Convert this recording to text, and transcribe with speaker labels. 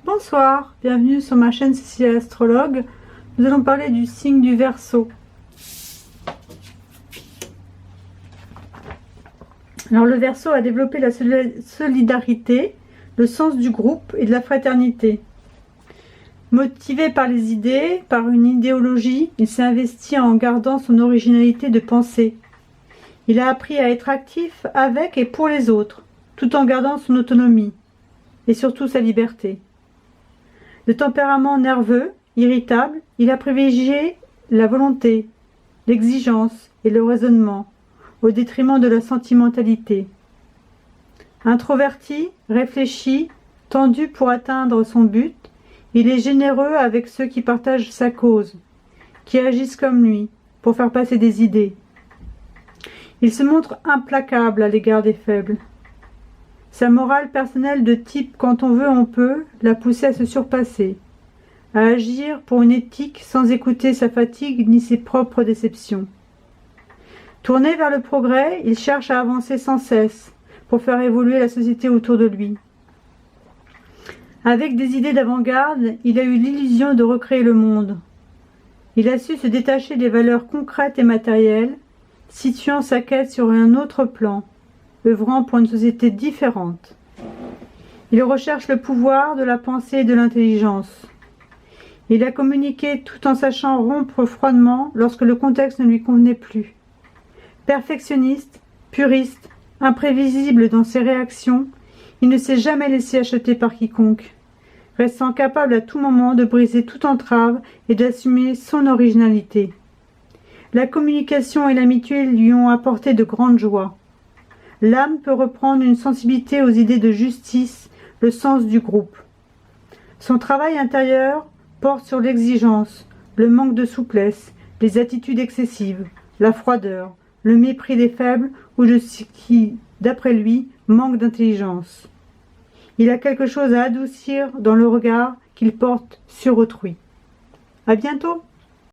Speaker 1: Bonsoir, bienvenue sur ma chaîne Cécilia Astrologue. Nous allons parler du signe du Verseau. Alors le Verseau a développé la solidarité, le sens du groupe et de la fraternité. Motivé par les idées, par une idéologie, il s'est investi en gardant son originalité de pensée. Il a appris à être actif avec et pour les autres, tout en gardant son autonomie et surtout sa liberté. De tempérament nerveux, irritable, il a privilégié la volonté, l'exigence et le raisonnement, au détriment de la sentimentalité. Introverti, réfléchi, tendu pour atteindre son but, il est généreux avec ceux qui partagent sa cause, qui agissent comme lui, pour faire passer des idées. Il se montre implacable à l'égard des faibles. Sa morale personnelle de type « quand on veut, on peut » l'a poussé à se surpasser, à agir pour une éthique sans écouter sa fatigue ni ses propres déceptions. Tourné vers le progrès, il cherche à avancer sans cesse pour faire évoluer la société autour de lui. Avec des idées d'avant-garde, il a eu l'illusion de recréer le monde. Il a su se détacher des valeurs concrètes et matérielles, situant sa quête sur un autre plan, œuvrant pour une société différente. Il recherche le pouvoir de la pensée et de l'intelligence. Il a communiqué tout en sachant rompre froidement lorsque le contexte ne lui convenait plus. Perfectionniste, puriste, imprévisible dans ses réactions, il ne s'est jamais laissé acheter par quiconque, restant capable à tout moment de briser toute entrave et d'assumer son originalité. La communication et l'amitié lui ont apporté de grandes joies. L'âme peut reprendre une sensibilité aux idées de justice, le sens du groupe. Son travail intérieur porte sur l'exigence, le manque de souplesse, les attitudes excessives, la froideur, le mépris des faibles ou de ce qui, d'après lui, manque d'intelligence. Il a quelque chose à adoucir dans le regard qu'il porte sur autrui. À bientôt!